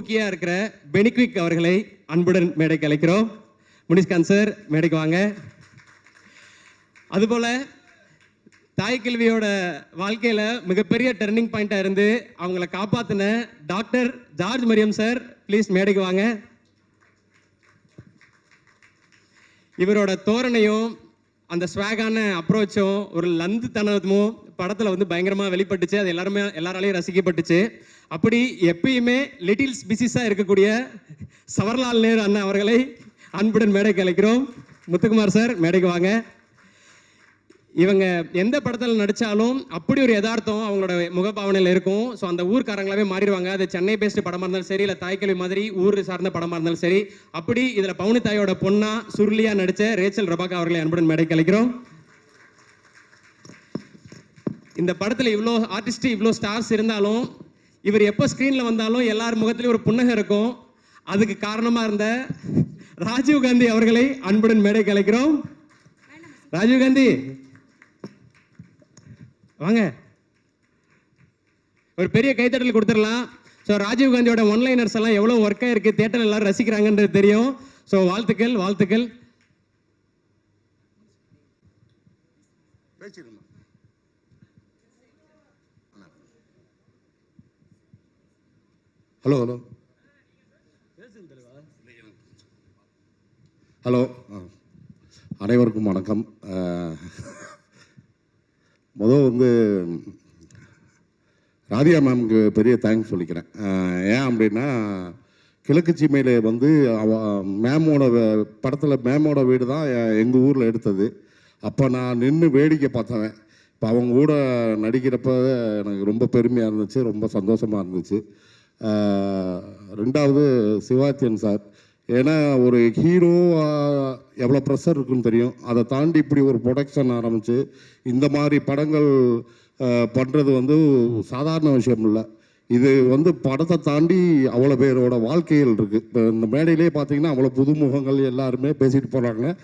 ஸ்பூக்கியாக இருக்கிற பெனிக்விக் அவர்களை அன்புடன் மேடைக்கு அழைக்கிறோம். முனிஷ்காந்த் சார் மேடைக்கு வாங்க. அதுபோல் தாய்க்கல்வியோட வாழ்க்கையில் மிகப்பெரிய டர்னிங் பாயிண்டாக இருந்து அவங்கள காப்பாற்றின doctor George Mariam sir please மேடைக்கு வாங்க. இவரோட தோரணையும் அந்த ஸ்வாகான அப்ரோச்சும் ஒரு லந்து தனமும் படத்தில் வந்து பயங்கரமாக வெளிப்பட்டுச்சு. அது எல்லாராலையும் ரசிக்கப்பட்டுச்சு. அப்படி எப்பயுமே லிட்டில்ஸ் பிசிஸாக இருக்கக்கூடிய சவர்லால் நேரு அண்ணா அவர்களை அன்புடன் மேடைக்கு அழைக்கிறோம். முத்துக்குமார் சார் மேடைக்கு வாங்க. இவங்க எந்த படத்தில் நடித்தாலும் அப்படி ஒரு யதார்த்தம் அவங்களோட முகபாவனையில் இருக்கும். ஸோ அந்த ஊர்க்காரங்களாவே மாறிடுவாங்க. அது சென்னை பேஸ்டு படமாக இருந்தாலும் சரி, இல்லை தாய்க்கல்வி மாதிரி ஊர் சார்ந்த படமாக இருந்தாலும் சரி. அப்படி இதில் பவுனி தாயோட பொண்ணா சுருளியா நடித்த ரேச்சல் ரெபேக்கா அவர்களை அன்புடன் மேடைக்கு அழைக்கிறோம். இந்த படத்தில் இவ்வளோ ஆர்டிஸ்ட் இவ்வளோ ஸ்டார்ஸ் இருந்தாலும் இவர் எப்போ ஸ்க்ரீனில் வந்தாலும் எல்லார் முகத்திலையும் ஒரு புன்னகை இருக்கும். அதுக்கு காரணமாக இருந்த ராஜீவ்காந்தி அவர்களை அன்புடன் மேடைக்கு அழைக்கிறோம். ராஜீவ்காந்தி வாங்க, ஒரு பெரிய கைத்தட்டல் கொடுத்துடலாம். ஸோ ராஜீவ்காந்தியோட ஒன்லைனர்ஸ் எல்லாம் எவ்வளோ ஒர்க்காக இருக்குது, தேட்டர் எல்லாரும் ரசிக்கிறாங்கன்றது தெரியும். ஸோ வாழ்த்துக்கள் வாழ்த்துக்கள். ஹலோ ஹலோ ஹலோ அனைவருக்கும் வணக்கம். முதல் வந்து ராதியா மேம்க்கு பெரிய தேங்க்ஸ் சொல்லிக்கிறேன். ஏன் அப்படின்னா கிழக்கு சீமையில் வந்து மேமோட படத்தில் மேமோட வீடு தான் எங்கள் ஊரில் எடுத்தது. அப்போ நான் நின்று வேடிக்கை பார்த்தவன். இப்போ அவங்க கூட நடிக்கிறப்ப எனக்கு ரொம்ப பெருமையாக இருந்துச்சு, ரொம்ப சந்தோஷமாக இருந்துச்சு. ரெண்டாவது சிவாத்தியன் சார், ஏன்னா ஒரு ஹீரோ எவ்வளோ ப்ரெஷர் இருக்குன்னு தெரியும். அதை தாண்டி இப்படி ஒரு ப்ரொடக்ஷன் ஆரம்பித்து இந்த மாதிரி படங்கள் பண்ணுறது வந்து சாதாரண விஷயம் இல்லை. இது வந்து படத்தை தாண்டி அவ்வளோ பேரோட வாழ்க்கைகள் இருக்குது. இப்போ இந்த மேடையிலே பார்த்தீங்கன்னா அவ்வளோ புதுமுகங்கள் எல்லாருமே பேசிட்டு போகிறாங்க.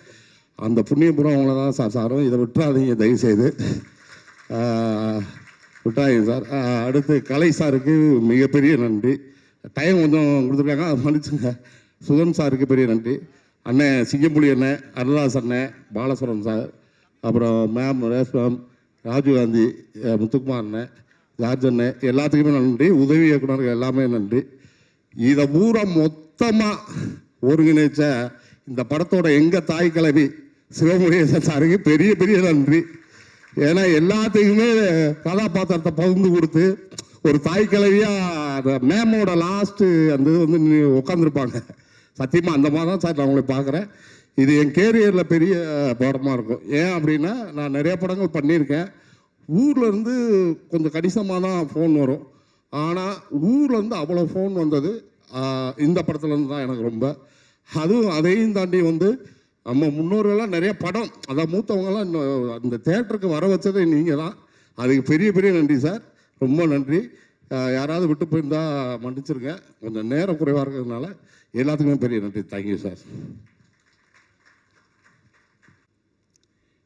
அந்த புண்ணியபுரம் அவங்கள தான் சாரும். இதை விட்டுறாதீங்க தயவுசெய்து, விட்டாங்க சார். அடுத்து கலை சாருக்கு மிகப்பெரிய நன்றி. டைம் கொஞ்சம் கொடுத்துருக்காங்க, அதை மன்னிச்சுங்க. சுதன் சாருக்கு பெரிய நன்றி. அண்ணன் சிங்கம்புலி அண்ணன், அருளாஸ் அண்ணன், பாலசுரன் சார், அப்புறம் ma'am race ma'am, Rajiv Gandhi, Muthukumar அண்ணன், ஜார்ஜ் அண்ணன், எல்லாத்துக்குமே நன்றி. உதவி இயக்குனர்கள் எல்லாமே நன்றி. இதை பூரா மொத்தமாக ஒருங்கிணைச்ச இந்த படத்தோட எங்கள் தாய் கிழவி சிவமுருகேசன் சாருக்கு பெரிய பெரிய நன்றி. ஏன்னா எல்லாத்துக்குமே கதாபாத்திரத்தை பகிர்ந்து கொடுத்து ஒரு தாய் கிழவியாக மேமோட லாஸ்ட்டு அந்த இது வந்து உட்காந்துருப்பாங்க. சத்தியமாக அந்த மாதிரி தான் சார் நான் உங்களை பார்க்குறேன். இது என் கேரியரில் பெரிய படமாக இருக்கும். ஏன் அப்படின்னா நான் நிறைய படங்கள் பண்ணியிருக்கேன். ஊர்லேருந்து கொஞ்சம் கணிசமாக தான் ஃபோன் வரும். ஆனால் ஊர்லேருந்து அவ்வளோ ஃபோன் வந்தது இந்த படத்துலேருந்து தான் எனக்கு ரொம்ப. அதுவும் அதையும் தாண்டி வந்து நம்ம முன்னோர்கள்லாம் நிறைய படம், அதான் மூத்தவங்கலாம் இந்த தேட்டருக்கு வர வச்சதே நீங்கள் தான். அதுக்கு பெரிய பெரிய நன்றி சார், ரொம்ப நன்றி. யாராவது விட்டு போயிருந்தால் மன்னிச்சிருங்க, கொஞ்சம் நேரம் குறைவாக இருக்கிறதுனால. எல்லாத்துக்குமே பெரிய நன்றி. Thank you sir.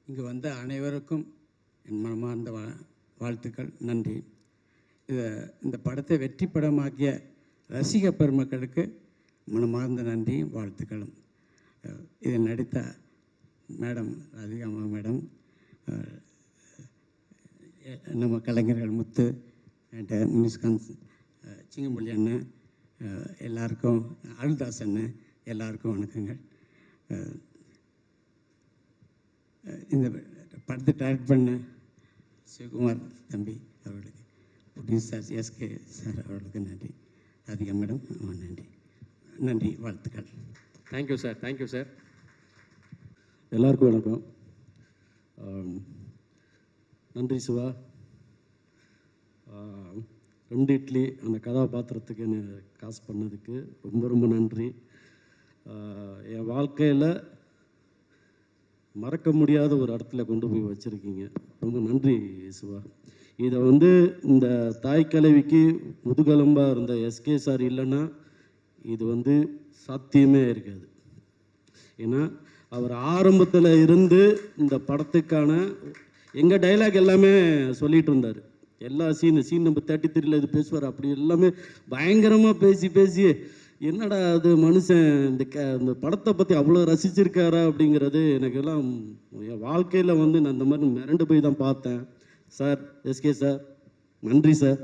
இங்கே வந்த அனைவருக்கும் என் மனமார்ந்த வாழ்த்துக்கள், நன்றி. இந்த படத்தை வெற்றி படமாக்கிய ரசிக பெருமக்களுக்கு மனமார்ந்த நன்றியும் வாழ்த்துக்களும். இதில் நடித்த மேடம் ராதிகா மேடம், நம்ம கலைஞர்கள் முத்து அண்ட் முனிஷ்காந்த், சிங்கம்பள்ளி அண்ணன், எல்லாருக்கும் அருள்தாஸ் அண்ணன், எல்லாருக்கும் வணக்கங்கள். இந்த படத்தை டைரக்ட் பண்ண சிவகுமார் தம்பி அவர்களுக்கு, ப்ரொடியூசர் எஸ்கே சார் அவர்களுக்கு நன்றி. ராதிகா மேடம் நன்றி, நன்றி, வாழ்த்துக்கள். Thank you sir, thank you sir. எல்லாருக்கும் வணக்கம். நன்றி சிவா. 2 இட்லி அந்த கதாபாத்திரத்துக்கு என்ன காசு பண்ணதுக்கு ரொம்ப ரொம்ப நன்றி. என் வாழ்க்கையில் மறக்க முடியாத ஒரு இடத்துல கொண்டு போய் வச்சுருக்கீங்க, ரொம்ப நன்றி சிவா. இதை வந்து இந்த தாய் கிழவிக்கு முதுகெலும்பாக இருந்த எஸ்கே சார் இல்லைன்னா இது வந்து சாத்தியமே இருக்காது. ஏன்னா அவர் ஆரம்பத்தில் இருந்து இந்த படத்துக்கான எங்கள் டைலாக் எல்லாமே சொல்லிகிட்டு இருந்தார். எல்லா சீன் நம்பர் 33 இது பேசுவார். அப்படி எல்லாமே பயங்கரமாக பேசி என்னடா அது மனுஷன் இந்த படத்தை பற்றி அவ்வளோ ரசிச்சிருக்காரா அப்படிங்கிறது எனக்கு எல்லாம் என் வாழ்க்கையில் வந்து நான் இந்த மாதிரி மிரண்டு போய் தான் பார்த்தேன். சார், எஸ்கே சார் நன்றி சார்.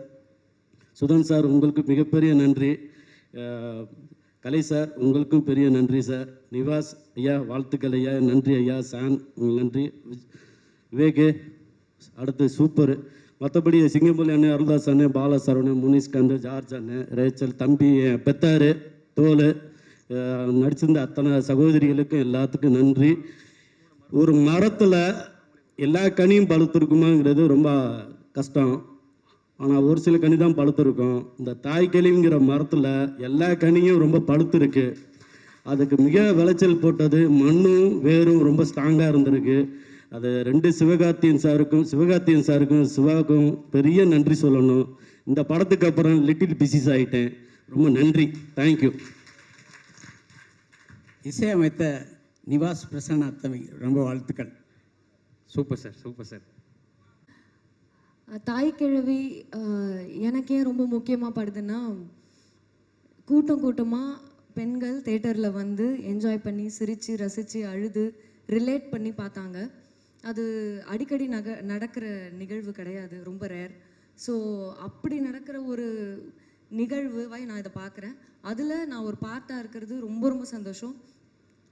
சுதன் சார் உங்களுக்கு மிகப்பெரிய நன்றி. கலை சார் உங்களுக்கும் பெரிய நன்றி சார். நிவாஸ் ஐயா வாழ்த்துக்கள் ஐயா. நன்றி ஐயா. சான் உங்களுக்கு நன்றி. விவேக்கு அடுத்து சூப்பர். மற்றபடி சிங்கம்பள்ளி அண்ணன், அருள்தாஸ் அண்ணன், பாலா சரவணன், முனிஷ்காந்த், ஜார்ஜ் அண்ணன், ரேச்சல் தம்பி, பெத்தாரு, தோல், நடிச்சிருந்த அத்தனை சகோதரிகளுக்கும் எல்லாத்துக்கும் நன்றி. ஒரு மரத்தில் எல்லா கனியும் பழுத்திருக்குமாங்கிறது ரொம்ப கஷ்டம். ஆனால் ஒரு சில கனி தான் பழுத்திருக்கும். இந்த தாய்க்கிளிங்கிற மரத்தில் எல்லா கனியும் ரொம்ப பழுத்திருக்கு. அதுக்கு மிக விளைச்சல் போட்டது மண்ணும் வேரும் ரொம்ப ஸ்ட்ராங்காக இருந்திருக்கு. அது 2 சிவகார்த்தியன் சாருக்கும் சிவாவுக்கும் பெரிய நன்றி சொல்லணும். இந்த படத்துக்கு அப்புறம் லிட்டில் பிசிஸ் ஆகிட்டேன். ரொம்ப நன்றி. தேங்க்யூ. இசையமைத்த நிவாஸ் பிரசன்னா தம்பி ரொம்ப வாழ்த்துக்கள். Super sir, super sir. தாய்க்கிழவி எனக்கு ஏன் ரொம்ப முக்கியமாக படுதுன்னா, கூட்டமாக பெண்கள் தேட்டரில் வந்து என்ஜாய் பண்ணி சிரித்து ரசித்து அழுது ரிலேட் பண்ணி பார்த்தாங்க. அது அடிக்கடி நடக்கிற நிகழ்வு கிடையாது, ரொம்ப ரேர். ஸோ அப்படி நடக்கிற ஒரு நிகழ்வாய் நான் இதை பார்க்குறேன். அதில் நான் ஒரு பார்ட்டாக இருக்கிறது ரொம்ப ரொம்ப சந்தோஷம்.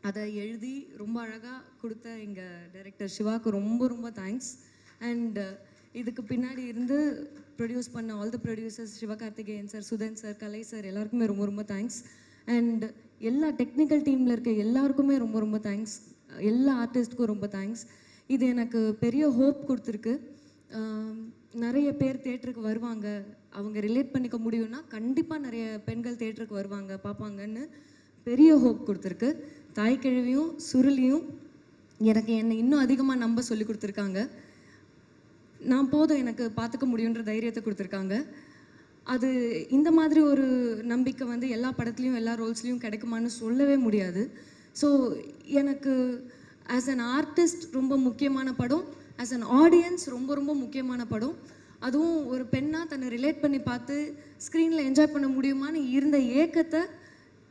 அதை எழுதி ரொம்ப அழகாக கொடுத்த எங்கள் டைரக்டர் சிவாவுக்கு ரொம்ப ரொம்ப தேங்க்ஸ். அண்ட் இதுக்கு பின்னாடி இருந்து ப்ரொடியூஸ் பண்ண all the producers, Sivakarthikeyan sir, Sudhan sir, Kalai sir எல்லாருக்குமே ரொம்ப ரொம்ப தேங்க்ஸ். அண்ட் எல்லா டெக்னிக்கல் டீமில் இருக்க எல்லாருக்குமே ரொம்ப ரொம்ப தேங்க்ஸ். எல்லா ஆர்டிஸ்ட்டுக்கும் ரொம்ப தேங்க்ஸ். இது எனக்கு பெரிய ஹோப் கொடுத்துருக்கு. நிறைய பேர் தேட்டருக்கு வருவாங்க, அவங்க ரிலேட் பண்ணிக்க முடியும்னா கண்டிப்பாக நிறைய பெண்கள் தேட்டருக்கு வருவாங்க, பார்ப்பாங்கன்னு பெரிய ஹோப் கொடுத்துருக்கு. தாய்க்கிழவியும் சுருளியும் எனக்கு என்னை இன்னும் அதிகமாக நம்ப சொல்லி கொடுத்துருக்காங்க. நான் போதும் எனக்கு பார்த்துக்க முடியுன்ற தைரியத்தை கொடுத்துருக்காங்க. அது இந்த மாதிரி ஒரு நம்பிக்கை வந்து எல்லா படத்துலையும் எல்லா ரோல்ஸ்லையும் கிடைக்குமான்னு சொல்லவே முடியாது. ஸோ எனக்கு ஆஸ் அன் ஆர்டிஸ்ட் ரொம்ப முக்கியமான படம், ஆஸ் அன் ஆடியன்ஸ் ரொம்ப ரொம்ப முக்கியமான படம். அதுவும் ஒரு பெண்ணாக தன்னை ரிலேட் பண்ணி பார்த்து ஸ்க்ரீனில் என்ஜாய் பண்ண முடியுமான்னு இருந்த ஏக்கத்தை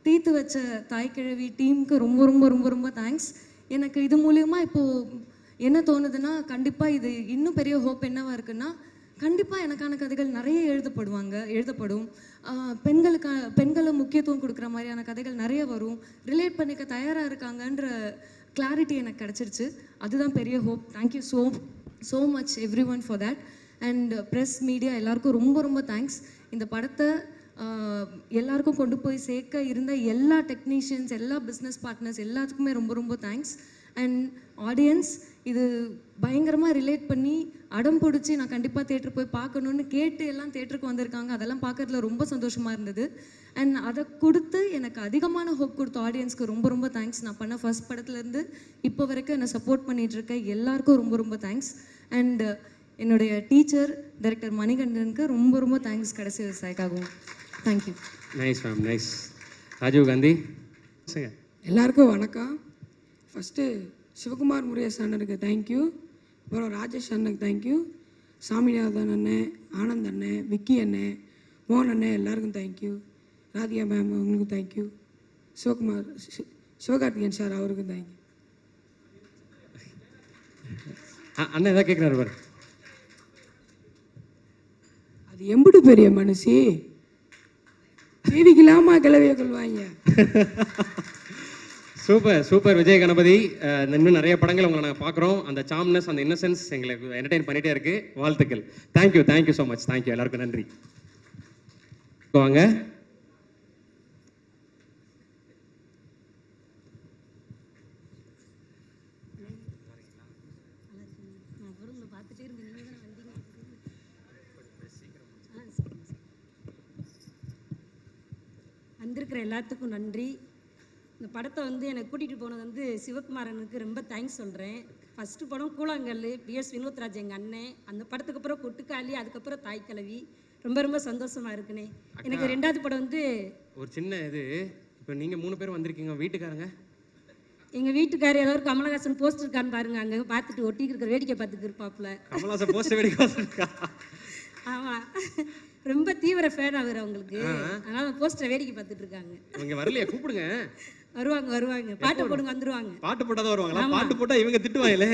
தீர்த்து வச்ச தாய்க்கிழவி டீமுக்கு ரொம்ப ரொம்ப ரொம்ப ரொம்ப தேங்க்ஸ். எனக்கு இது மூலியமாக இப்போது என்ன தோணுதுன்னா, கண்டிப்பாக இது இன்னும் பெரிய ஹோப் என்னவா இருக்குன்னா, கண்டிப்பாக எனக்கான கதைகள் நிறைய எழுதப்படும். பெண்களை முக்கியத்துவம் கொடுக்குற மாதிரியான கதைகள் நிறைய வரும். ரிலேட் பண்ணிக்க தயாராக இருக்காங்கன்ற கிளாரிட்டி எனக்கு கிடச்சிருச்சு. அதுதான் பெரிய hope. Thank you so much every one for that. And press, media எல்லாருக்கும் ரொம்ப ரொம்ப தேங்க்ஸ். இந்த படத்தை எல்லாருக்கும் கொண்டு போய் சேர்க்க இருந்த எல்லா டெக்னீஷியன்ஸ், எல்லா பிஸ்னஸ் பார்ட்னர்ஸ் எல்லாத்துக்குமே ரொம்ப ரொம்ப தேங்க்ஸ். அண்ட் ஆடியன்ஸ் இது பயங்கரமாக ரிலேட் பண்ணி அடம் பிடிச்சி நான் கண்டிப்பாக தேட்டருக்கு போய் பார்க்கணுன்னு கேட்டு எல்லாம் தேட்டருக்கு வந்திருக்காங்க. அதெல்லாம் பார்க்கறதுல ரொம்ப சந்தோஷமாக இருந்தது. அண்ட் அதை கொடுத்து எனக்கு அதிகமான ஹோப் கொடுத்த ஆடியன்ஸ்க்கு ரொம்ப ரொம்ப தேங்க்ஸ். நான் பண்ண ஃபர்ஸ்ட் படத்துலேருந்து இப்போ வரைக்கும் என்னை சப்போர்ட் பண்ணிகிட்ருக்க எல்லாருக்கும் ரொம்ப ரொம்ப தேங்க்ஸ். அண்ட் என்னுடைய டீச்சர் டைரக்டர் மணிகண்டனுக்கு ரொம்ப ரொம்ப தேங்க்ஸ் கடைசி விவசாயிக்காகவும். Thank you. Nice ma'am, nice. Rajiv Gandhi. எல்லாருக்கும் வணக்கம். ஃபஸ்ட்டு சிவகுமார் முருகேஷ் அண்ணனுக்கு தேங்க்யூ, அப்புறம் ராஜேஷ் அண்ணனுக்கு தேங்க்யூ, சாமிநாதன் அண்ணன், ஆனந்த் அண்ணன், விக்கி அண்ணன், மோகன் அண்ணன் எல்லாருக்கும் தேங்க்யூ, ராதிகா மேம் அவங்களுக்கும் தேங்க்யூ, சிவகார்த்திகேயன் சார் அவருக்கும் தேங்க்யூ. அண்ணன் எதாவது கேட்குறாரு பாரு. அது எம்புட்டு பெரிய மனுஷி, தேவிக்கலாமா கிளவிய கொள்வாங்க. Super super Vijay Ganapathy. இன்னும் நிறைய படங்கள் உங்களை நாங்கள் பார்க்குறோம். அந்த சாம்னஸ், அந்த இன்னசென்ஸ் எங்களுக்கு என்டர்டெயின் பண்ணிகிட்டே இருக்கு. வாழ்த்துக்கள். Thank you so much. தேங்க்யூ. எல்லாருக்கும் நன்றி. வாங்க. வந்திருக்கிற எல்லாத்துக்கும் நன்றி. இந்த படத்தை வந்து எனக்கு கூட்டிகிட்டு போனது வந்து சிவகுமாரனுக்கு ரொம்ப தேங்க்ஸ் சொல்கிறேன். ஃபஸ்ட்டு படம் கூழாங்கல், பிஎஸ் வினோத்ராஜ் எங்கள் அண்ணன். அந்த படத்துக்கு அப்புறம் கொட்டுக்காளி, அதுக்கப்புறம் தாய்க்கிழவி. ரொம்ப ரொம்ப சந்தோஷமாக இருக்குண்ணே. எனக்கு 2வது படம் வந்து ஒரு சின்ன இது. இப்போ நீங்கள் 3 பேர் வந்திருக்கீங்க, வீட்டுக்காரங்க? எங்கள் வீட்டுக்காரர் ஏதாவது கமலஹாசன் போஸ்டர் இருக்கான்னு பாருங்க, அங்கே பார்த்துட்டு ஒட்டிக்கு இருக்கிற வேடிக்கை பார்த்துட்டு இருப்பாப்புல. கமலஹாசன் போஸ்டர் வேடிக்கை பார்த்துருக்கா? ஆமாம், ரொம்ப தீவிர ஃபேன் அவர் அவங்களுக்கு. அதனால போஸ்டரை வேடிக்கை பார்த்துட்டு இருக்காங்க. இவங்க வரலையா? கூப்பிடுங்க. வருவாங்க. பாட்டை போடுங்க, வந்துருவாங்க. பாட்டு போட்டால் தான் வருவாங்களா? பாட்டு போட்டால் இவங்க திட்டுவாங்களே.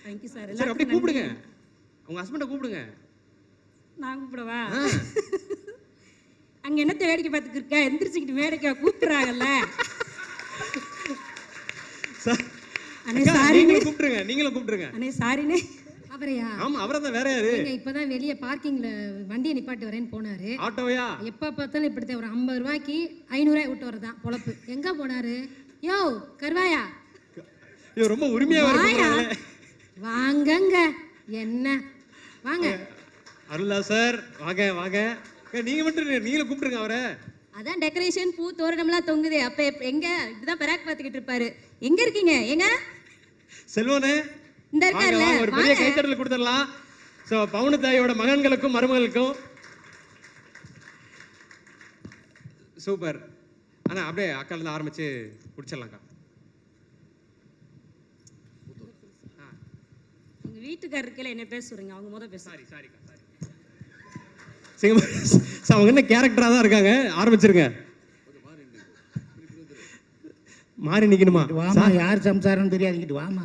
Thank you sir. சரி, அப்படியே கூப்பிடுங்க. உங்க ஹஸ்பண்டை கூப்பிடுங்க. நான் கூப்பிடவா? அங்க என்னத்தை வேடிக்கை பார்த்துட்டு இருக்க? எந்திரிச்சுக்கிட்டு வேடிக்கை கூப்பிடுறாங்கல்ல. அண்ணே சாரி. நீங்களும் கூப்பிடுங்க. அண்ணே சாரிண்ணே. அவரையா? ஆமா, அவரை தான். வேற யாரு? இப்பதான் வெளியே பார்க்கிங்ல வண்டியை நிப்பாட்டி வரேன்னு போனாரு. ஆட்டோவையா? எப்ப பார்த்தாலும் இப்படித்தான். ஒரு 50 ரூபாய்க்கு 500 ரூபாய் விட்டு வரதான் பொழப்பு. எங்க போனாரு? யோ கருவாயா, ஐயோ, ரொம்ப உரிமையா வருது. வாங்கங்க. என்ன வாங்க. அருளா சார், வாங்க வாங்க. நீங்க மட்டும் நீங்களும் கூப்பிடுங்க அவரை. அதான் டெக்கரேஷன் பூ தோரணம்லாம் தொங்குதே. அப்ப எங்க இப்படிதான் பராக் பார்த்துக்கிட்டு இருப்பாரு. எங்க இருக்கீங்க? எங்க செல்வனே? இந்த இருக்கார்ல, ஒரு பெரிய கைத்தட்டல் கொடுத்துடலாம். சோ பவுனு தாயோட மகன்களுக்கும் மருமகளுக்கும். சூப்பர். ஆனா அப்படியே அக்கால இருந்து ஆரம்பிச்சு குடிச்சிடலாம்க்கா. எங்க வீட்டுக்காரருக்கெல்லாம் என்ன பேச சொல்றீங்க? அவங்க முத பேச. சாரிக்கா. அவங்க என்ன கேரக்டரா தான் இருக்காங்க. ஆரம்பிச்சிருங்க. மாறி நிக்கணுமா? வாமா, யார் சம்சாரம் தெரியாதுங்கிட்டு வாமா.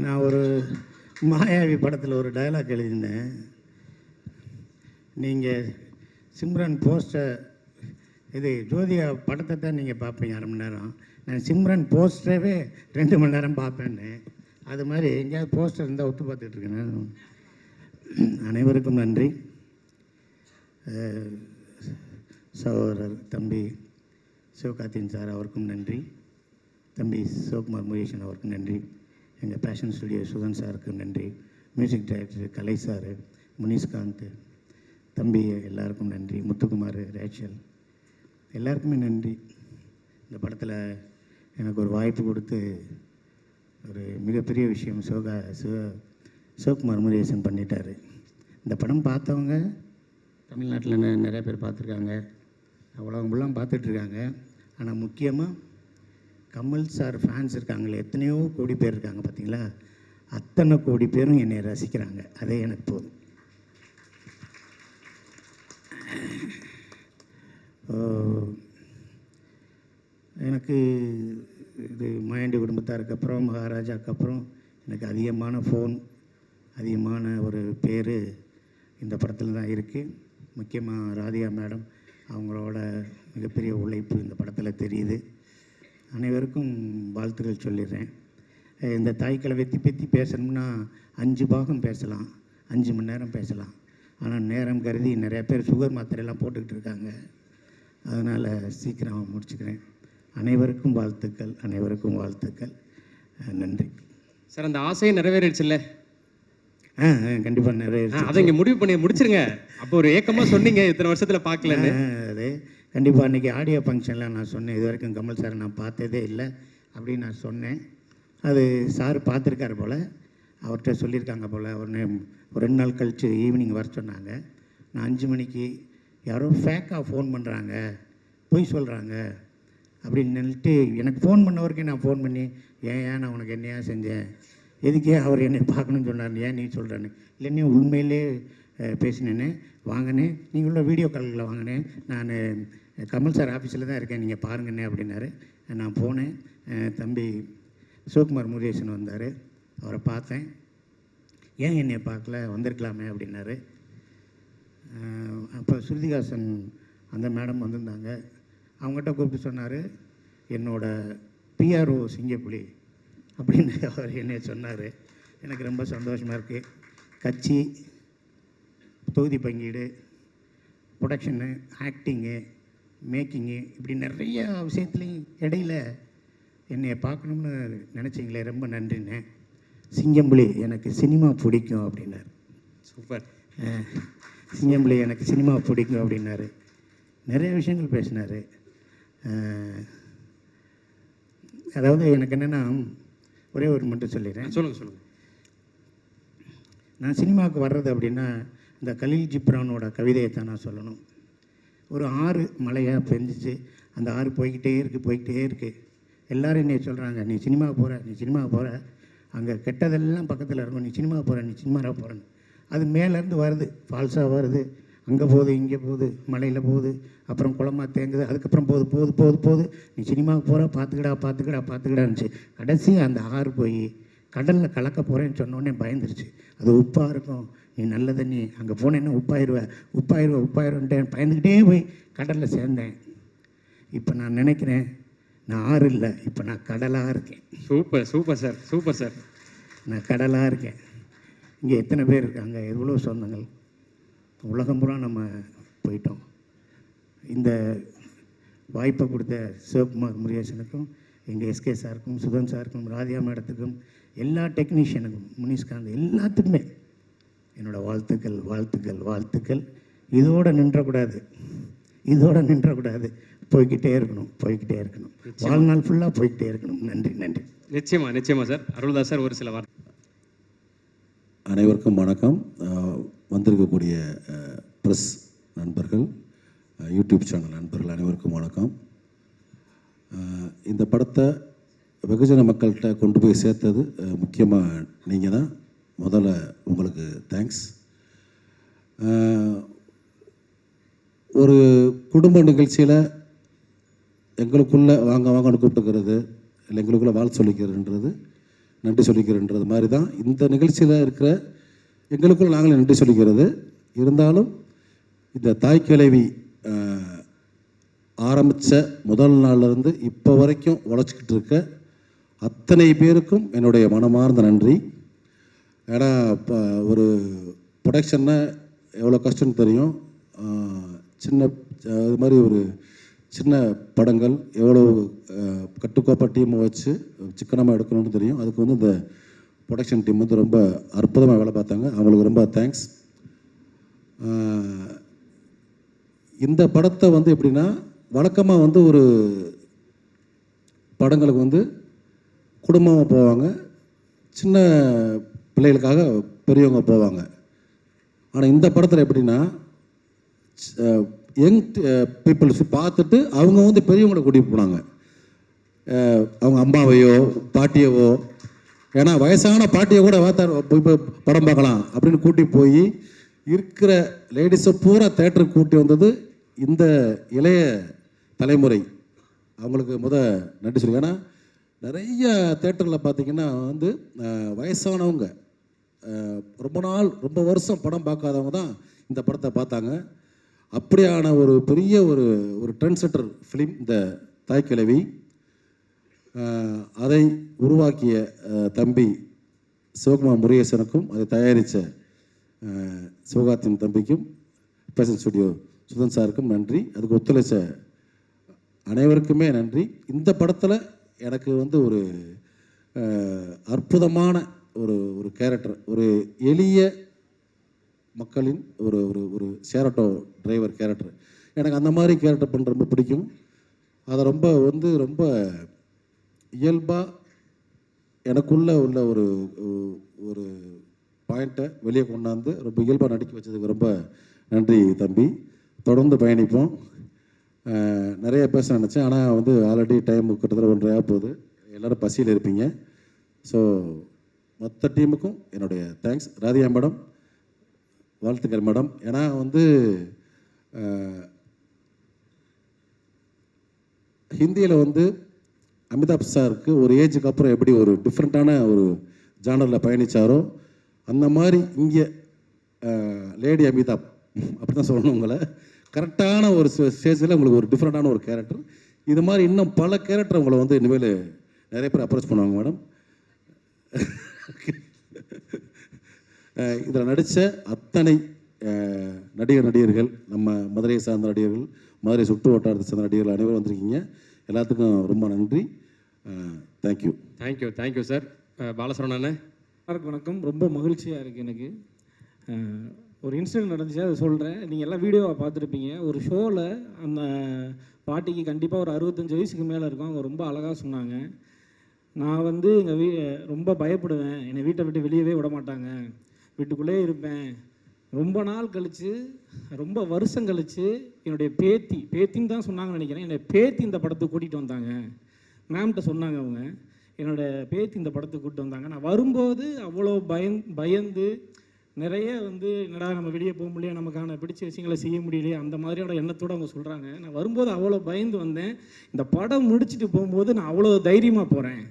நான் ஒரு மாயாவி படத்தில் ஒரு டயலாக் எழுதியிருந்தேன். நீங்கள் சிம்ரன் போஸ்டர், இது ஜோதிகா படத்தை தான் நீங்கள் பார்ப்பீங்க 1/2 மணி நேரம். நான் சிம்ரன் போஸ்டரவே 2 மணி நேரம் பார்ப்பேன்னு. அது மாதிரி எங்கேயாவது போஸ்டர் இருந்தால் ஒத்து பார்த்துட்ருக்கேன். அனைவருக்கும் நன்றி. சகோதரர் தம்பி சிவகார்த்தின் சார் அவருக்கும் நன்றி. தம்பி சிவகுமார் முருகேசன் அவருக்கும் நன்றி. எங்கள் பேஷன் ஸ்டுடியோ சுதன் சாருக்கு நன்றி. மியூசிக் டைரக்டர் கலை சார், முனிஷ்காந்த் தம்பி எல்லாருக்கும் நன்றி. முத்துக்குமார், ரேச்சல் எல்லாருக்குமே நன்றி. இந்த படத்தில் எனக்கு ஒரு வாய்ப்பு கொடுத்து ஒரு மிகப்பெரிய விஷயம் சிவகுமார் முருகேசன் பண்ணிட்டார். இந்த படம் பார்த்தவங்க தமிழ்நாட்டில் நிறைய பேர் பார்த்துருக்காங்க, உலகம் ஃபுல்லாக பார்த்துட்ருக்காங்க. ஆனால் முக்கியமாக கமல் சார் ஃபேன்ஸ் இருக்காங்களே, எத்தனையோ கோடி பேர் இருக்காங்க பார்த்தீங்களா, அத்தனை கோடி பேரும் என்னை ரசிக்கிறாங்க. அதே எனக்கு போதும். எனக்கு இது மாயாண்டி குடும்பத்தாருக்கு அப்புறம் மகாராஜாவுக்கு அப்புறம் எனக்கு அதிகமான ஃபோன், அதிகமான ஒரு பேர் இந்த படத்தில் தான் இருக்குது. முக்கியமாக ராதிகா மேடம் அவங்களோட மிகப்பெரிய உழைப்பு இந்த படத்தில் தெரியுது. அனைவருக்கும் வாழ்த்துக்கள் சொல்லிடுறேன். இந்த தாய்க்கிழவை பற்றி பேசணும்னா 5 பாகம் பேசலாம், 5 மணி நேரம் பேசலாம். ஆனால் நேரம் கருதி நிறைய பேர் சுகர் மாத்திரையெல்லாம் போட்டுக்கிட்டு இருக்காங்க. அதனால் சீக்கிரம் முடிச்சுக்கிறேன். அனைவருக்கும் வாழ்த்துக்கள், அனைவருக்கும் வாழ்த்துக்கள். நன்றி சார். அந்த ஆசையை நிறைவேறிடுச்சுல்ல? கண்டிப்பாக நிறைவேறிச்சு. அதை இங்கே முடிவு பண்ணி முடிச்சிருங்க. அப்போ ஒரு ஏக்கமாக சொன்னீங்க இத்தனை வருஷத்தில் பார்க்கலன்னு. அது கண்டிப்பாக அன்றைக்கி ஆடியோ ஃபங்க்ஷனில் நான் சொன்னேன், இது வரைக்கும் கமல் சார் நான் பார்த்ததே இல்லை அப்படின்னு நான் சொன்னேன். அது சார் பார்த்துருக்காரு போல், அவர்கிட்ட சொல்லியிருக்காங்க போல். ஒரு 2 நாள் கழித்து ஈவினிங் வர சொன்னாங்க. நான் 5 மணிக்கு யாரோ ஃபேக்காக ஃபோன் பண்ணுறாங்க, பொய் சொல்கிறாங்க அப்படின்னு நின்றுட்டு எனக்கு ஃபோன் பண்ணவருக்கே நான் ஃபோன் பண்ணி, ஏன் நான் உனக்கு என்னையா செஞ்சேன், எதுக்கே அவர் என்னை பார்க்கணுன்னு சொன்னார், ஏன் நீ சொல்கிறேன்னு. இல்லைன்னே உண்மையிலே பேசினேன்னு வாங்கினே, நீங்களும் வீடியோ காலில் வாங்கினேன், நான் கமல் சார் ஆஃபீஸில் தான் இருக்கேன், நீங்கள் பாருங்கண்ணே அப்படின்னாரு. நான் போனேன். தம்பி சிவகுமார் முருகேசன் வந்தார், அவரை பார்த்தேன். ஏன் என்னை பார்க்கல, வந்திருக்கலாமே அப்படின்னாரு. அப்போ ஸ்ருதிஹாசன் அந்த மேடம் வந்திருந்தாங்க. அவங்ககிட்ட கூப்பிட்டு சொன்னார், என்னோடய பிஆர்ஓ சிங்கப்புலி அப்படின்னு அவர் என்னை சொன்னார். எனக்கு ரொம்ப சந்தோஷமாக இருக்குது. கட்சி, தொகுதி பங்கீடு, ப்ரொடக்ஷனு, ஆக்டிங்கு, மேக்கிங்கு, இப்படி நிறைய விஷயத்துலையும் இடையில என்னை பார்க்கணும்னு நினச்சிங்களே, ரொம்ப நன்றிண்ணே. சிங்கம்புலி எனக்கு சினிமா பிடிக்கும் அப்படின்னார். சூப்பர். சிங்கம்புலி எனக்கு சினிமா பிடிக்கும் அப்படின்னாரு. நிறைய விஷயங்கள் பேசினார். அதாவது எனக்கு என்னென்னா, ஒரே ஒரு மட்டும் சொல்லிடுறேன். சொல்லுங்கள். நான் சினிமாவுக்கு வர்றது அப்படின்னா இந்த கலீல் ஜிப்ரானோட கவிதையை தான் நான் சொல்லணும். ஒரு ஆறு மழையாக பெஞ்சிச்சு. அந்த ஆறு போய்கிட்டே இருக்குது. எல்லோரும் என்னை சொல்கிறாங்க, நீ சினிமாவுக்கு போகிற, அங்கே கெட்டதெல்லாம் பக்கத்தில் இருக்கும், நீ சினிமாவுக்கு போகிறேன்னு. அது மேலேருந்து வருது, ஃபால்ஸாக வருது, அங்கே போகுது, இங்கே போகுது, மலையில் போகுது, அப்புறம் குளமாக தேங்குது, அதுக்கப்புறம் போகுது. நீ சினிமாவுக்கு போகிற, பார்த்துக்கிடான்னுச்சு. கடைசி அந்த ஆறு போய் கடலில் கலக்க போகிறேன்னு சொன்னோடனே பயந்துருச்சு. அது உப்பாக இருக்கும், நீ நல்ல தண்ணி, அங்கே போனேன்னா உப்பாயிருவேன்ட்டு பயந்துக்கிட்டே போய் கடலில் சேர்ந்தேன். இப்போ நான் நினைக்கிறேன், நான் ஆறு இல்லை, இப்போ நான் கடலாக இருக்கேன். Super sir. நான் கடலாக இருக்கேன். இங்கே எத்தனை பேர் இருக்காங்க, எவ்வளோ சொந்தங்கள், உலகம் பூரா நம்ம போயிட்டோம். இந்த வாய்ப்பை கொடுத்த சிவகுமார் முருகேசனுக்கும், எங்கள் எஸ்கே சாருக்கும், சுதன் சாருக்கும், ராதியா மேடத்துக்கும், எல்லா டெக்னீஷியனுக்கும், முனிஷ்காந்த், எல்லாத்துக்குமே என்னோடய வாழ்த்துக்கள். இதோடு நின்றக்கூடாது, போய்கிட்டே இருக்கணும். வாழ்நாள் ஃபுல்லாக போய்கிட்டே இருக்கணும். நன்றி. நிச்சயமா சார். அருள்தாஸ் சார் ஒரு சில வார்த்தை. அனைவருக்கும் வணக்கம். வந்திருக்கக்கூடிய ப்ரெஸ் நண்பர்கள், யூடியூப் சேனல் நண்பர்கள் அனைவருக்கும் வணக்கம். இந்த படத்தை வெகுஜன மக்கள்கிட்ட கொண்டு போய் சேர்த்தது முக்கியமாக நீங்கள் தான். முதல்ல உங்களுக்கு தேங்க்ஸ். ஒரு குடும்ப நிகழ்ச்சியில் எங்களுக்குள்ளே வாங்கன்னு கூப்பிட்டுக்கிறது, இல்லை எங்களுக்குள்ளே வாழ்த்து சொல்லிக்கிறதுன்றது, நன்றி சொல்லிக்கிறன்றது மாதிரி தான் இந்த நிகழ்ச்சியில் இருக்கிற எங்களுக்குள்ள நாங்களே நன்றி சொல்லிக்கிறது. இருந்தாலும் இந்த தாய் கிழவி ஆரம்பித்த முதல் நாள்லேருந்து இப்போ வரைக்கும் உழைச்சிக்கிட்டு இருக்க அத்தனை பேருக்கும் என்னுடைய மனமார்ந்த நன்றி. ஏன்னா இப்போ ஒரு ப்ரொடக்ஷன்னா எவ்வளோ கஷ்டம்னு தெரியும். இது மாதிரி ஒரு சின்ன படங்கள் எவ்வளோ கட்டுக்கோப்பாக டீமை வச்சு சிக்கனமாக எடுக்கணும்னு தெரியும். அதுக்கு வந்து இந்த ப்ரொடக்ஷன் டீம் வந்து ரொம்ப அற்புதமாக வேலை பார்த்தாங்க. அவங்களுக்கு ரொம்ப தேங்க்ஸ். இந்த படத்தை வந்து எப்படின்னா, வழக்கமாக வந்து ஒரு படங்களுக்கு வந்து குடும்பமாக போவாங்க, சின்ன பிள்ளைகளுக்காக பெரியவங்க போவாங்க. ஆனால் இந்த படத்தில் எப்படின்னா, யங் பீப்புள்ஸ் பார்த்துட்டு அவங்க வந்து பெரியவங்களை கூட்டிகிட்டு போனாங்க. அவங்க அம்மாவையோ பாட்டியவோ, ஏன்னா வயசான பாட்டியை கூட போய் படம் பார்க்கலாம் அப்படின்னு கூட்டி போய் இருக்கிற லேடிஸை பூரா தேட்டருக்கு கூட்டி வந்தது இந்த இளைய தலைமுறை. அவங்களுக்கு நன்றி சொல்லி. ஏன்னா நிறைய தேட்டரில் பார்த்திங்கன்னா வந்து வயசானவங்க ரொம்ப வருஷம் படம் பார்க்காதவங்க தான் இந்த படத்தை பார்த்தாங்க. அப்படியான ஒரு பெரிய ஒரு ட்ரெண்ட் செட்டர் ஃபிலிம் இந்த தாய் கிழவி. அதை உருவாக்கிய தம்பி சிவகுமார் முருகேசனுக்கும், அதை தயாரித்த சிவகார்த்தின் தம்பிக்கும், பேஷன் ஸ்டுடியோ சுதன் சாருக்கும் நன்றி. அதுக்கு ஒத்துழைச்ச அனைவருக்குமே நன்றி. இந்த படத்தில் எனக்கு வந்து ஒரு அற்புதமான ஒரு கேரக்டர், ஒரு எளிய மக்களின் ஒரு ஷேர் டிரைவர் கேரக்டர். எனக்கு அந்த மாதிரி கேரக்டர் பண்ண ரொம்ப பிடிக்கும். அதை ரொம்ப இயல்பாக எனக்குள்ளே உள்ள ஒரு பாயிண்ட்டை வெளியே கொண்டாந்து ரொம்ப இயல்பாக நடிக்க வச்சதுக்கு ரொம்ப நன்றி தம்பி. தொடர்ந்து பயணிப்போம். நிறைய பேச நினச்சேன், ஆனால் வந்து ஆல்ரெடி டைம் கிட்டத்தட்ட 1:30 போகுது. எல்லோரும் பசியில் இருப்பீங்க. ஸோ மொத்த டீமுக்கும் என்னுடைய தேங்க்ஸ். ராதியா மேடம் வாழ்த்துக்கள் மேடம். ஏன்னா வந்து ஹிந்தியில் வந்து அமிதாப் சாருக்கு ஒரு ஏஜுக்கு அப்புறம் எப்படி ஒரு டிஃப்ரெண்ட்டான ஒரு ஜானரில் பயணித்தாரோ, அந்த மாதிரி இங்கே லேடி அமிதாப் அப்படி தான் சொல்லணும். உங்களை கரெக்டான ஒரு ஸ்டேஜில் உங்களுக்கு ஒரு டிஃப்ரெண்ட்டான ஒரு கேரக்டர். இது மாதிரி இன்னும் பல கேரக்டர் உங்களை வந்து இனிமேல் நிறைய பேர் அப்ரோச் பண்ணுவாங்க மேடம். இதில் நடித்த அத்தனை நடிகர்கள், நம்ம மதுரையை சார்ந்த நடிகர்கள், மதுரை சுற்று வட்டாரத்தை சார்ந்த நடிகர்கள் அனைவரும் வந்திருக்கீங்க. எல்லாத்துக்கும் ரொம்ப நன்றி. Thank you sir. பாலசரவணன் எல்லாருக்கும் வணக்கம். ரொம்ப மகிழ்ச்சியாக இருக்குது எனக்கு. ஒரு இன்சிடென்ட் நடந்துச்சு, அதை சொல்கிறேன். நீங்கள் எல்லாம் வீடியோவை பார்த்துருப்பீங்க. ஒரு ஷோவில் அந்த பாட்டிக்கு கண்டிப்பாக ஒரு 65 வயசுக்கு மேலே இருக்கும். அவங்க ரொம்ப அழகாக சொன்னாங்க. நான் வந்து எங்கள் ரொம்ப பயப்படுவேன், என்னை வீட்டை விட்டு வெளியவே விட மாட்டாங்க, வீட்டுக்குள்ளே இருப்பேன், ரொம்ப நாள் கழித்து ரொம்ப வருஷம் கழித்து என்னுடைய பேத்தின்னு தான் சொன்னாங்கன்னு நினைக்கிறேன். என்னுடைய பேத்தி இந்த படத்துக்கு கூட்டிகிட்டு வந்தாங்க. மேம்கிட்ட சொன்னாங்க அவங்க, என்னோடய பேத்தி இந்த படத்துக்கு கூப்பிட்டு வந்தாங்க. நான் வரும்போது அவ்வளோ பயந்து நிறைய வந்து என்னடா நம்ம வெளியே போக முடியல, நமக்கான பிடிச்ச விஷயங்களை செய்ய முடியலையே, அந்த மாதிரியோட எண்ணத்தோடு அவங்க சொல்கிறாங்க. நான் வரும்போது அவ்வளோ பயந்து வந்தேன். இந்த படம் முடிச்சுட்டு போகும்போது நான் அவ்வளோ தைரியமாக போகிறேன்.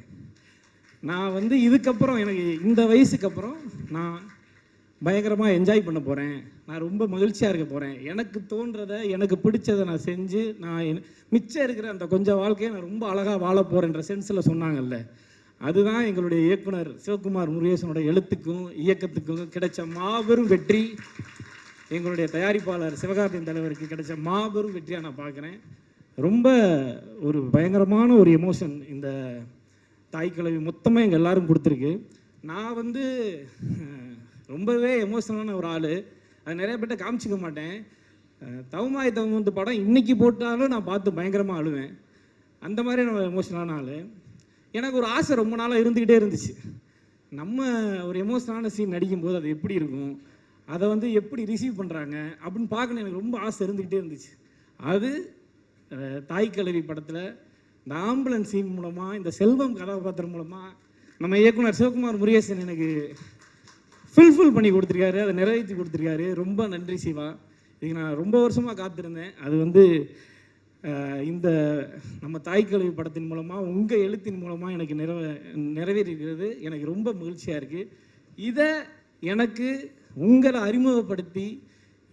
நான் வந்து இதுக்கப்புறம் எனக்கு இந்த வயசுக்கு அப்புறம் நான் பயங்கரமாக என்ஜாய் பண்ண போகிறேன். நான் ரொம்ப மகிழ்ச்சியாக இருக்க போகிறேன். எனக்கு தோன்றதை, எனக்கு பிடிச்சதை நான் செஞ்சு நான் மிச்சம் இருக்கிற அந்த கொஞ்சம் வாழ்க்கையை நான் ரொம்ப அழகாக வாழ போகிறேன்ற சென்ஸில் சொன்னாங்கல்ல, அதுதான் எங்களுடைய இயக்குனர் சிவகுமார் முருகேசனோட எழுத்துக்கும் இயக்கத்துக்கும் கிடைச்ச மாபெரும் வெற்றி. எங்களுடைய தயாரிப்பாளர் சிவகார்த்தியின் தலைவருக்கு கிடைச்ச மாபெரும் வெற்றியாக நான் பார்க்குறேன். ரொம்ப ஒரு பயங்கரமான ஒரு எமோஷன் இந்த தாய் கிழவி மொத்தமாக எங்கள் எல்லாரும் கொடுத்துருக்கு. நான் வந்து ரொம்பவே எமோஷனலான ஒரு ஆள். அது நிறைய பேர்ட்ட காமிச்சிக்க மாட்டேன். தவமாய் தவமுந்து படம் இன்றைக்கி போட்டாலும் நான் பார்த்து பயங்கரமாக அழுவேன். அந்த மாதிரி நான் எமோஷனலான ஆள். எனக்கு ஒரு ஆசை ரொம்ப நாளாக இருந்துக்கிட்டே இருந்துச்சு. நம்ம ஒரு எமோஷனலான சீன் நடிக்கும்போது அது எப்படி இருக்கும், அதை வந்து எப்படி ரிசீவ் பண்ணுறாங்க அப்படின்னு பார்க்கணும் எனக்கு ரொம்ப ஆசை இருந்துக்கிட்டே இருந்துச்சு. அது தாய் கிழவி படத்தில் இந்த ஆம்புலன்ஸ் சீன் மூலமாக, இந்த செல்வம் கதாபாத்திரம் மூலமாக நம்ம இயக்குனர் சிவகுமார் முருகேசன் எனக்கு ஃபுல்ஃபில் பண்ணி கொடுத்துருக்காரு, அதை நிறைவேற்றி கொடுத்துருக்காரு. ரொம்ப நன்றி சிவா. இதுக்கு நான் ரொம்ப வருஷமாக காத்திருந்தேன். அது வந்து இந்த நம்ம தாய் கிழவி படத்தின் மூலமாக, உங்கள் எழுத்தின் மூலமாக எனக்கு நிறைவேறியிருக்கிறது. எனக்கு ரொம்ப மகிழ்ச்சியாக இருக்குது. இதை எனக்கு உங்களை அறிமுகப்படுத்தி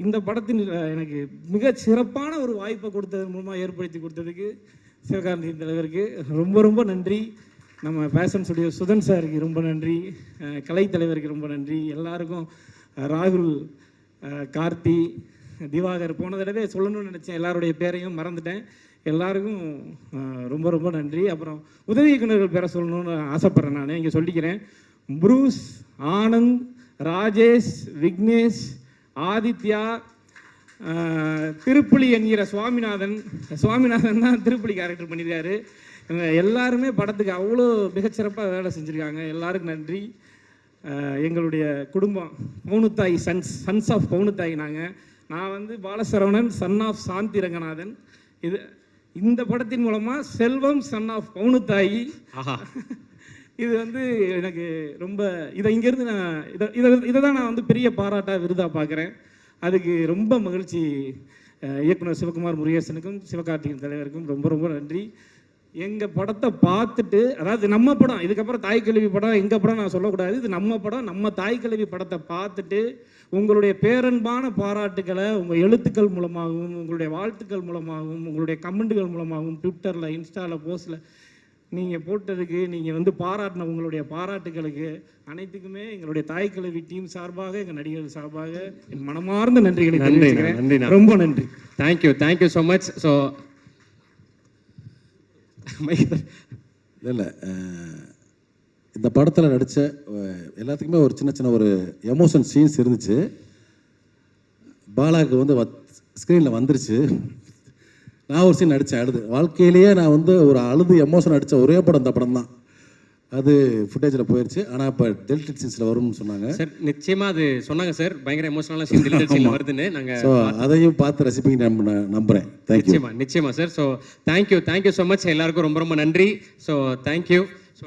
இந்த படத்தின் எனக்கு மிக சிறப்பான ஒரு வாய்ப்பை கொடுத்தது மூலமாக ஏற்படுத்தி கொடுத்ததுக்கு சிவகார்த்தியின் தலைவருக்கு ரொம்ப ரொம்ப நன்றி. நம்ம ஃபேஷன் ஸ்டுடியோ சுதன் சாருக்கு ரொம்ப நன்றி. கலை தலைவருக்கு ரொம்ப நன்றி. எல்லாருக்கும் ராகுல், கார்த்தி, திவாகர், போன தடவை சொல்லணும்னு நினச்சேன், எல்லாருடைய பேரையும் மறந்துட்டேன். எல்லாருக்கும் ரொம்ப ரொம்ப நன்றி. அப்புறம் உதவி இயக்குநர்கள் பேரை சொல்லணும்னு ஆசைப்பட்றேன். நான் இங்கே சொல்லிக்கிறேன். புரூஸ், ஆனந்த், ராஜேஷ், விக்னேஷ், ஆதித்யா, திருப்புலி என்கிற சுவாமிநாதன் தான் திருப்புலி கேரக்டர் பண்ணியிருக்காரு. எல்லாருமே படத்துக்கு அவ்வளோ மிகச்சிறப்பாக வேலை செஞ்சுருக்காங்க. எல்லாருக்கும் நன்றி. எங்களுடைய குடும்பம் பவுனுத்தாய் சன்ஸ் ஆஃப் பவுனுத்தாய். நான் வந்து பாலசரவணன், சன் ஆஃப் சாந்தி ரங்கநாதன். இந்த படத்தின் மூலமாக செல்வம் சன் ஆஃப் பவுனுத்தாய். இது வந்து எனக்கு ரொம்ப இங்கேருந்து நான் இதை தான் நான் வந்து பெரிய பாராட்டாக விருதாக பார்க்குறேன். அதுக்கு ரொம்ப மகிழ்ச்சி. இயக்குனர் சிவகுமார் முருகேசனுக்கும் சிவகார்த்தியின் தலைவருக்கும் ரொம்ப ரொம்ப நன்றி. எங்கள் படத்தை பார்த்துட்டு, அதாவது நம்ம படம், இதுக்கப்புறம் தாய் கிழவி படம் எங்கள் படம் நான் சொல்லக்கூடாது, இது நம்ம படம். நம்ம தாய் கிழவி படத்தை பார்த்துட்டு உங்களுடைய பேரன்பான பாராட்டுக்களை உங்கள் எழுத்துக்கள் மூலமாகவும், உங்களுடைய வாழ்த்துக்கள் மூலமாகவும், உங்களுடைய கமெண்ட்டுகள் மூலமாகவும், ட்விட்டரில், இன்ஸ்டாவில், போஸ்ட்டில் நீங்கள் போட்டதுக்கு, நீங்கள் வந்து பாராட்டின உங்களுடைய பாராட்டுகளுக்கு அனைத்துக்குமே எங்களுடைய தாய் கிழவி டீம் சார்பாக, எங்கள் நடிகர்கள் சார்பாக என் மனமார்ந்த நன்றிகளை தெரிவிக்கிறேன். ரொம்ப நன்றி. Thank you so much. ஸோ இல்லை, இந்த படத்தில் நடித்த எல்லாத்துக்குமே ஒரு சின்ன சின்ன ஒரு எமோஷன் சீன்ஸ் இருந்துச்சு. பாலாவுக்கு வந்து ஸ்க்ரீனில் வந்துருச்சு. நான் ஒரு சீன் நடித்தேன் அழுது. வாழ்க்கையிலேயே நான் வந்து ஒரு அழுது எமோஷன் அடித்த ஒரே படம் இந்த படம் தான். அது ஃபுட்டேஜில் போயிடுச்சு. ஆனால் இப்போ டெலிட்டட் சீன்ஸில் வரும்னு சொன்னாங்க சார். நிச்சயமாக அது சொன்னாங்க சார், பயங்கர எமோஷனலான சீன் டெலிட்டட் சீனில் வருதுன்னு. நாங்கள் ஸோ அதையும் பார்த்து ரசிப்பீங்க நம்புகிறேன். தேங்க்யூ. நிச்சயமாக sir. So thank you so much. எல்லாருக்கும் ரொம்ப ரொம்ப நன்றி. So thank you. ஸோ